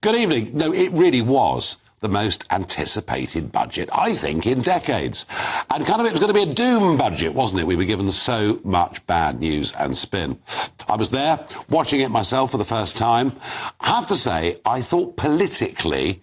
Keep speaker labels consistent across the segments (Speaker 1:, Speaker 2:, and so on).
Speaker 1: Good evening. No, it really was the most anticipated budget, I think, in decades. And kind of it was going to be a doom budget, wasn't it? We were given so much bad news and spin. I was there watching it myself for the first time. I have to say, I thought politically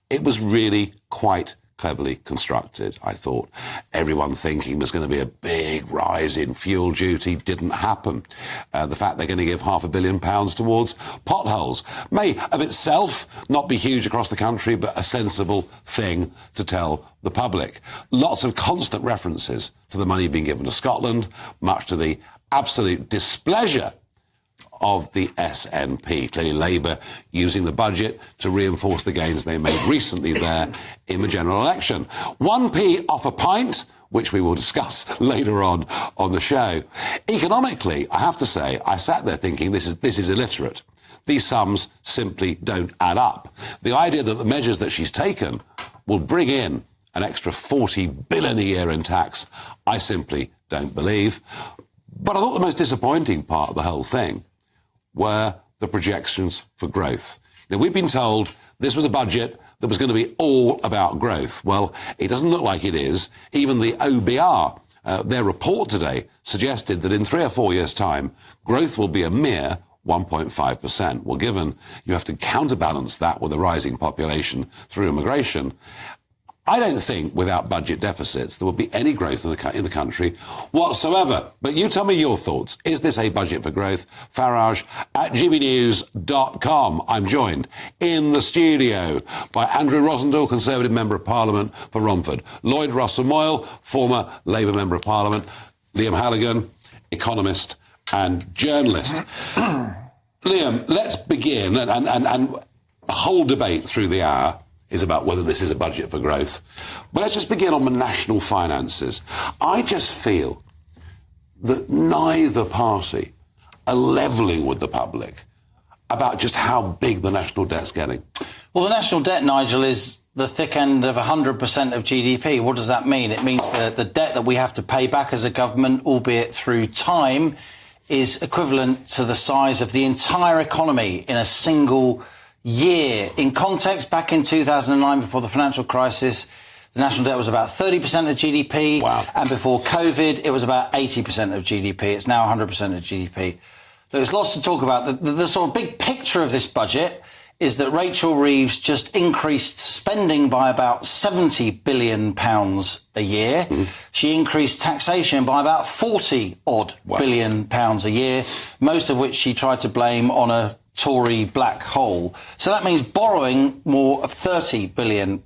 Speaker 1: it was really quite cleverly constructed. I thought everyone thinking there's going to be a big rise in fuel duty didn't happen. The fact they're going to give £500 million towards potholes may of itself not be huge across the country, but a sensible thing to tell the public. Lots of constant references to the money being given to Scotland, much to the absolute displeasure of the SNP. Clearly Labour using the budget to reinforce the gains they made recently there in the general election. 1p off a pint, which we will discuss later on the show. Economically, I have to say, I sat there thinking this is illiterate. These sums simply don't add up. The idea that the measures that she's taken will bring in an extra 40 billion a year in tax, I simply don't believe. But I thought the most disappointing part of the whole thing were the projections for growth. Now, we've been told this was a budget that was going to be all about growth. Well, it doesn't look like it is. Even the OBR, their report today, suggested that in 3 or 4 years' time, growth will be a mere 1.5%. Well, given you have to counterbalance that with a rising population through immigration, I don't think without budget deficits there will be any growth in the country whatsoever. But you tell me your thoughts. Is this a budget for growth? Farage at gbnews.com. I'm joined in the studio by Andrew Rosendale, Conservative Member of Parliament for Romford, Lloyd Russell-Moyle, former Labour Member of Parliament, Liam Halligan, economist and journalist. Liam, let's begin, and the whole debate through the hour is about whether this is a budget for growth. But let's just begin on the national finances. I just feel that neither party are levelling with the public about just how big the national debt's getting.
Speaker 2: Well, the national debt, Nigel, is the thick end of 100% of GDP. What does that mean? It means that the debt that we have to pay back as a government, albeit through time, is equivalent to the size of the entire economy in a single year. In context, back in 2009, before the financial crisis, the national debt was about 30% of GDP.
Speaker 1: Wow.
Speaker 2: And before COVID, it was about 80% of GDP. It's now 100% of GDP. There's lots to talk about. The sort of big picture of this budget is that Rachel Reeves just increased spending by about £70 billion a year. She increased taxation by about 40-odd billion pounds a year, most of which she tried to blame on a Tory black hole. So that means borrowing more of £30 billion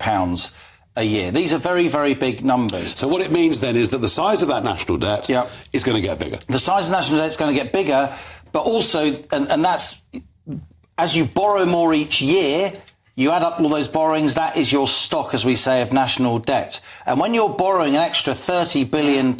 Speaker 2: a year. These are very, very big numbers.
Speaker 1: So what it means then is that the size of that national debt is going to get bigger.
Speaker 2: The size of the national debt is going to get bigger, but also, and that's, as you borrow more each year, you add up all those borrowings, that is your stock, as we say, of national debt. And when you're borrowing an extra £30 billion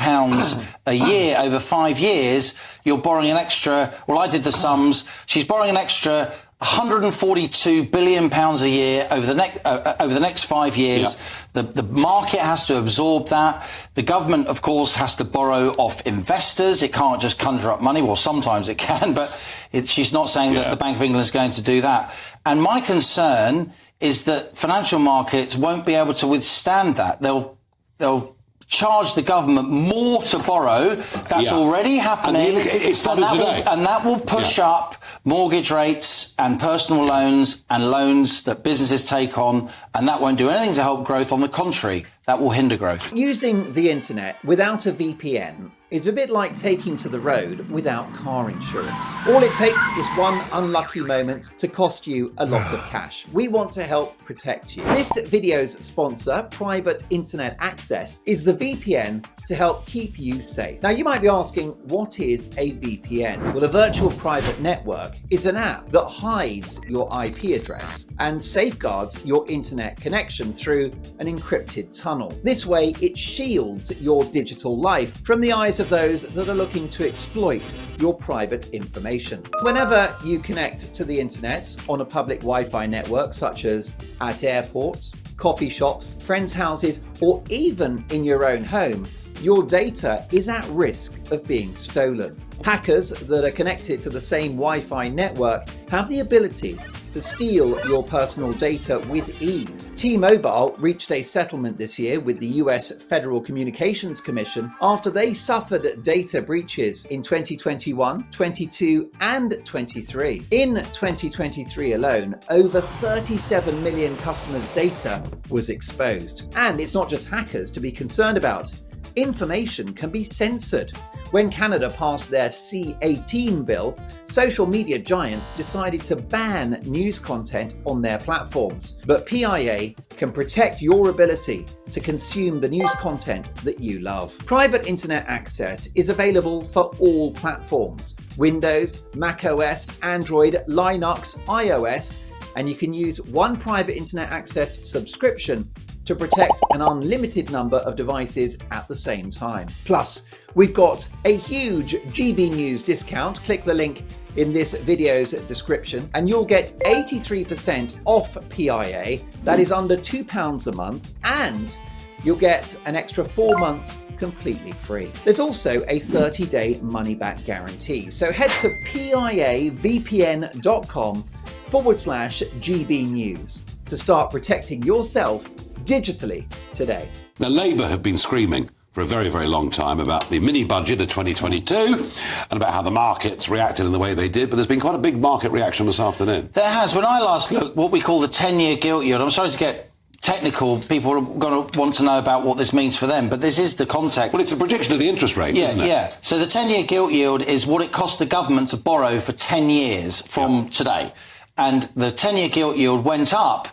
Speaker 2: a year over 5 years, you're borrowing an extra, well, I did the sums, she's borrowing an extra £142 billion a year over the next 5 years. Yeah. The market has to absorb that. The government, of course, has to borrow off investors. It can't just conjure up money. Well, sometimes it can, but she's not saying that the Bank of England is going to do that. And my concern is that financial markets won't be able to withstand that. They'll charge the government more to borrow. That's already happening.
Speaker 1: It started today.
Speaker 2: And that will push up mortgage rates and personal loans and loans that businesses take on, and that won't do anything to help growth. On the contrary, that will hinder growth.
Speaker 3: Using the internet without a VPN is a bit like taking to the road without car insurance. All it takes is one unlucky moment to cost you a lot of cash. We want to help protect you. This video's sponsor, Private Internet Access, is the VPN to help keep you safe. Now, you might be asking, what is a VPN? Well, a virtual private network is an app that hides your IP address and safeguards your internet connection through an encrypted tunnel. This way, it shields your digital life from the eyes of those that are looking to exploit your private information. Whenever you connect to the internet on a public Wi-Fi network, such as at airports, coffee shops, friends' houses, or even in your own home, your data is at risk of being stolen. Hackers that are connected to the same Wi-Fi network have the ability to steal your personal data with ease. T-Mobile reached a settlement this year with the US Federal Communications Commission after they suffered data breaches in 2021, 22, and 23. In 2023 alone, over 37 million customers' data was exposed. And it's not just hackers to be concerned about. Information can be censored. When Canada passed their C-18 bill, social media giants decided to ban news content on their platforms. But PIA can protect your ability to consume the news content that you love. Private internet access is available for all platforms: Windows, macOS, Android, Linux, iOS, and you can use one private internet access subscription to protect an unlimited number of devices at the same time. Plus, we've got a huge GB News discount. Click the link in this video's description and you'll get 83% off PIA. That is under £2 a month, and you'll get an extra 4 months completely free. There's also a 30-day money-back guarantee. So head to piavpn.com/GB News to start protecting yourself digitally today.
Speaker 1: Now, Labour have been screaming for a very, very long time about the mini-budget of 2022 and about how the markets reacted in the way they did, but there's been quite a big market reaction this afternoon.
Speaker 2: There has. When I last looked, what we call the 10-year gilt yield, I'm sorry to get technical, people are going to want to know about what this means for them, but this is the context.
Speaker 1: Well, it's a prediction of the interest rate, isn't it?
Speaker 2: Yeah. So the 10-year gilt yield is what it costs the government to borrow for 10 years from today. And the 10-year gilt yield went up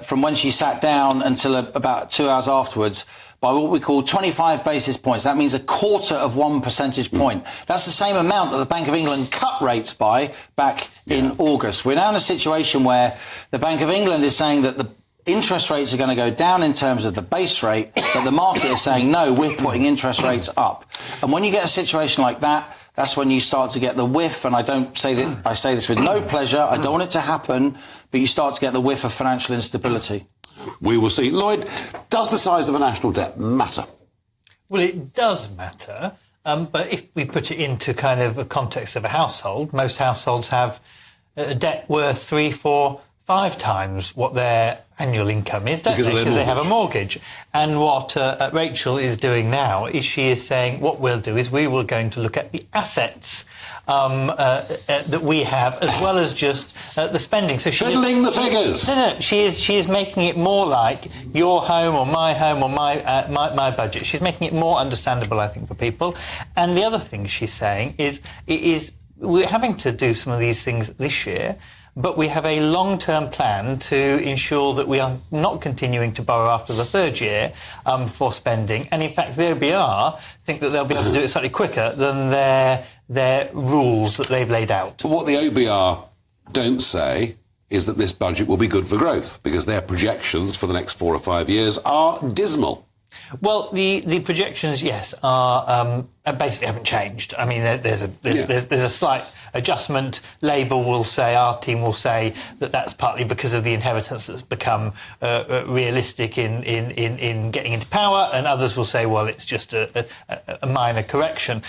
Speaker 2: from when she sat down until about 2 hours afterwards by what we call 25 basis points. That means a quarter of 1 percentage point. That's the same amount that the Bank of England cut rates by back in August. We're now in a situation where the Bank of England is saying that the interest rates are going to go down in terms of the base rate, but the market is saying, no, we're putting interest rates up. And when you get a situation like that, that's when you start to get the whiff, and I say this with no pleasure, I don't want it to happen, but you start to get the whiff of financial instability.
Speaker 1: We will see. Lloyd, does the size of a national debt matter?
Speaker 4: Well, it does matter, but if we put it into kind of a context of a household, most households have a debt worth 3, 4, 5 times what their annual income is, don't they? Because they have a mortgage. And what Rachel is doing now is she is saying what we'll do is we will going to look at the assets that we have as well as just the spending. So she
Speaker 1: fiddling the figures.
Speaker 4: No, she is making it more like your home or my budget. She's making it more understandable, I think, for people. And the other thing she's saying is we're having to do some of these things this year, but we have a long-term plan to ensure that we are not continuing to borrow after the third year for spending. And in fact, the OBR think that they'll be able to do it slightly quicker than their rules that they've laid out.
Speaker 1: But what the OBR don't say is that this budget will be good for growth, because their projections for the next 4 or 5 years are dismal.
Speaker 4: Well, the projections, yes, are basically haven't changed. I mean, there's a slight adjustment. Labour will say, our team will say that that's partly because of the inheritance that's become realistic in getting into power, and others will say, well, it's just a minor correction.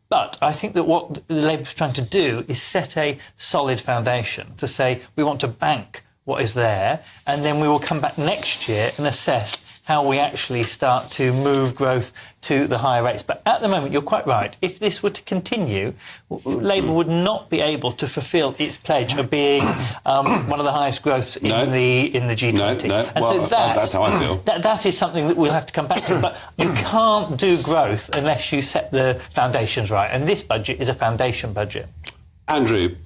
Speaker 4: But I think that what Labour's trying to do is set a solid foundation to say we want to bank what is there, and then we will come back next year and assess how we actually start to move growth to the higher rates. But at the moment, you're quite right. If this were to continue, Labour would not be able to fulfil its pledge of being one of the highest growths in the G20.
Speaker 1: No.
Speaker 4: And
Speaker 1: well,
Speaker 4: so
Speaker 1: that's how I feel.
Speaker 4: That is something that we'll have to come back to. But you can't do growth unless you set the foundations right. And this budget is a foundation budget.
Speaker 1: Andrew,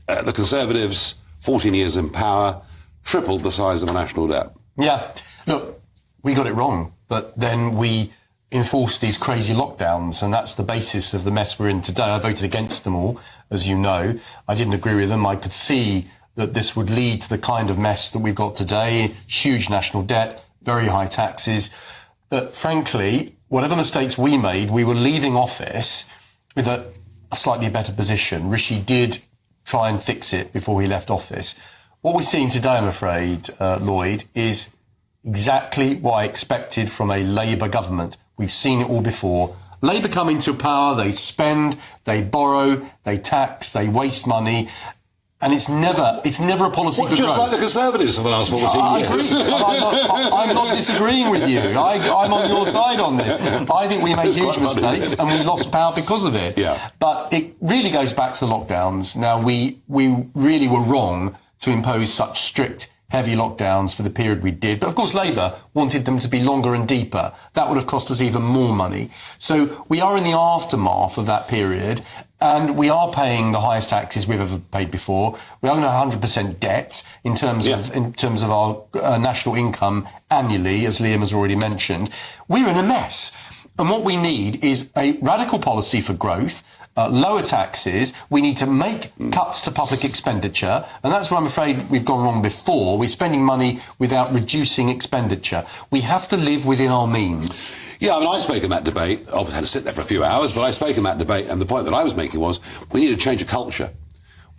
Speaker 1: the Conservatives, 14 years in power, tripled the size of a national debt.
Speaker 5: Yeah. Look, we got it wrong, but then we enforced these crazy lockdowns, and that's the basis of the mess we're in today. I voted against them all, as you know. I didn't agree with them. I could see that this would lead to the kind of mess that we've got today, huge national debt, very high taxes. But frankly, whatever mistakes we made, we were leaving office with a slightly better position. Rishi did try and fix it before he left office. What we're seeing today, I'm afraid, Lloyd, is exactly what I expected from a Labour government. We've seen it all before. Labour come into power, they spend, they borrow, they tax, they waste money. And it's never a policy for
Speaker 1: Just
Speaker 5: growth.
Speaker 1: like the Conservatives for the last 14
Speaker 5: I
Speaker 1: years.
Speaker 5: agree. I'm not disagreeing with you. I'm on your side on this. I think we made
Speaker 1: It's
Speaker 5: huge
Speaker 1: quite funny,
Speaker 5: mistakes
Speaker 1: isn't it?
Speaker 5: and we lost power because of it.
Speaker 1: Yeah.
Speaker 5: But it really goes back to the lockdowns. Now, we really were wrong to impose such strict, heavy lockdowns for the period we did. But of course, Labour wanted them to be longer and deeper. That would have cost us even more money. So we are in the aftermath of that period. And we are paying the highest taxes we've ever paid before. We are going to have 100% debt in terms of our national income annually, as Liam has already mentioned. We're in a mess. And what we need is a radical policy for growth, lower taxes. We need to make cuts to public expenditure. And that's where I'm afraid we've gone wrong before. We're spending money without reducing expenditure. We have to live within our means.
Speaker 1: Yeah, I mean, I spoke in that debate. Obviously, I had to sit there for a few hours, but I spoke in that debate, and the point that I was making was we need to change a culture.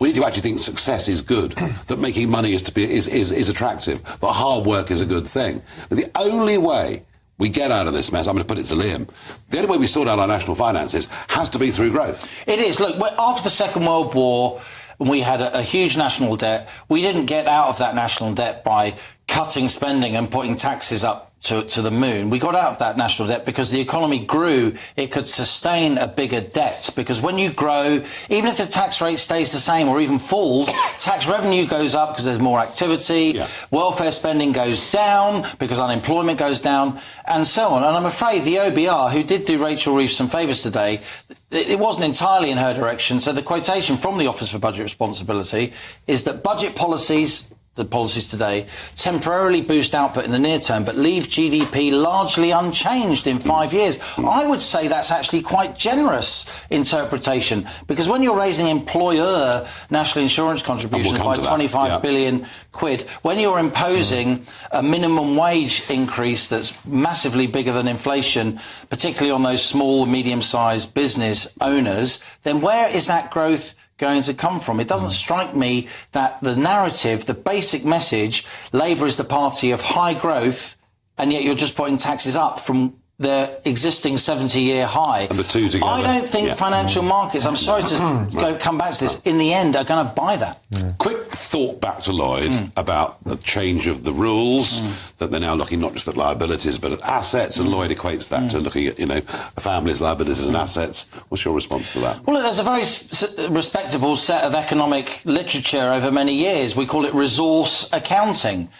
Speaker 1: We need to actually think success is good, that making money is attractive, that hard work is a good thing. But the only way we get out of this mess, I'm going to put it to Liam, the only way we sort out our national finances has to be through growth.
Speaker 2: It is. Look, after the Second World War, we had a huge national debt. We didn't get out of that national debt by cutting spending and putting taxes up to the moon. We got out of that national debt because the economy grew. It could sustain a bigger debt, because when you grow, even if the tax rate stays the same or even falls, tax revenue goes up because there's more activity, welfare spending goes down because unemployment goes down, and so on. And I'm afraid the OBR, who did do Rachel Reeves some favours today, it wasn't entirely in her direction. So the quotation from the Office for Budget Responsibility is that budget policies, the policies today, temporarily boost output in the near term, but leave GDP largely unchanged in 5 years. I would say that's actually quite generous interpretation, because when you're raising employer national insurance contributions by 25 billion quid, when you're imposing a minimum wage increase that's massively bigger than inflation, particularly on those small, medium-sized business owners, then where is that growth going to come from? It doesn't strike me that the narrative, the basic message, Labour is the party of high growth, and yet you're just putting taxes up from their existing 70-year high.
Speaker 1: And the two together.
Speaker 2: I don't think financial markets, I'm sorry to come back to this, in the end are going to buy that.
Speaker 1: Quick thought back to Lloyd about the change of the rules, that they're now looking not just at liabilities but at assets, and Lloyd equates that to looking at, a family's liabilities and assets. What's your response to that?
Speaker 2: Well, there's a very respectable set of economic literature over many years. We call it resource accounting.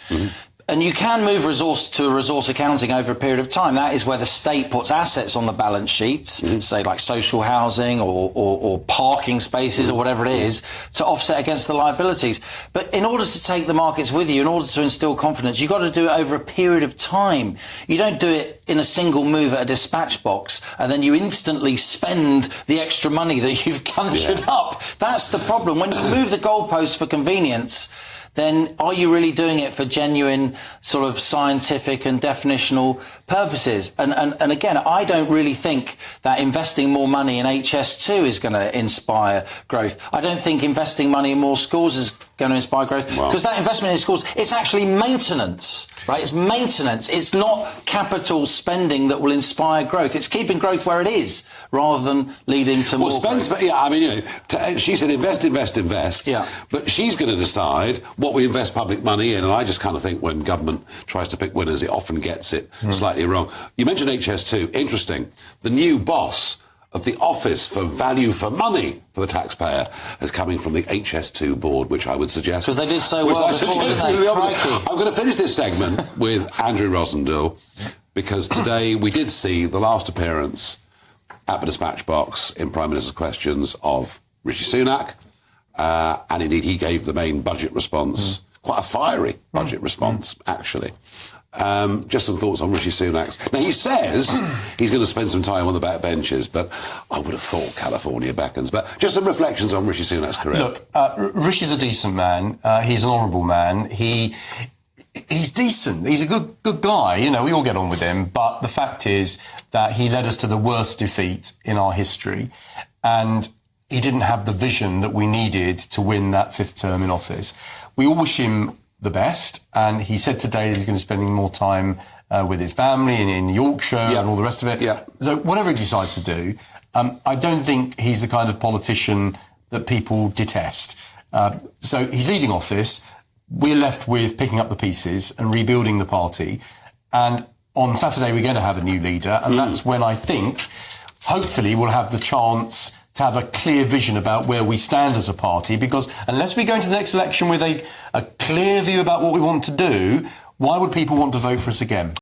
Speaker 2: And you can move resource to resource accounting over a period of time. That is where the state puts assets on the balance sheets, say like social housing or parking spaces or whatever it is, to offset against the liabilities. But in order to take the markets with you, in order to instill confidence, you've got to do it over a period of time. You don't do it in a single move at a dispatch box and then you instantly spend the extra money that you've conjured up. That's the problem. When you move the goalposts for convenience, then are you really doing it for genuine sort of scientific and definitional purposes? And again, I don't really think that investing more money in HS2 is going to inspire growth. I don't think investing money in more schools is going to inspire growth, because that investment in schools, it's actually maintenance, right? It's maintenance. It's not capital spending that will inspire growth. It's keeping growth where it is rather than leading to more growth.
Speaker 1: She said invest.
Speaker 2: Yeah.
Speaker 1: But she's going to decide what we invest public money in, and I just kind of think when government tries to pick winners, it often gets it slightly wrong. You mentioned HS2. Interesting. The new boss of the Office for Value for Money for the taxpayer is coming from the HS2 board, which I would suggest...
Speaker 2: Because they did so well before, didn't they?
Speaker 1: I'm going to finish this segment with Andrew Rosendale, because today we did see the last appearance at the dispatch box in Prime Minister's Questions of Rishi Sunak, and indeed he gave the main budget response, quite a fiery budget response, actually. Just some thoughts on Rishi Sunak's. Now, he says he's going to spend some time on the back benches, but I would have thought California beckons. But just some reflections on Rishi Sunak's career.
Speaker 5: Look, Rishi's a decent man. He's an honourable man. He's decent. He's a good guy. We all get on with him. But the fact is that he led us to the worst defeat in our history. And he didn't have the vision that we needed to win that fifth term in office. We all wish him the best, and he said today that he's going to be spending more time with his family in Yorkshire and all the rest of it. So whatever he decides to do, I don't think he's the kind of politician that people detest. So he's leaving office. We're left with picking up the pieces and rebuilding the party. And on Saturday, we're going to have a new leader. And that's when I think, hopefully, we'll have the chance to have a clear vision about where we stand as a party. Because unless we go into the next election with a clear view about what we want to do, why would people want to vote for us again?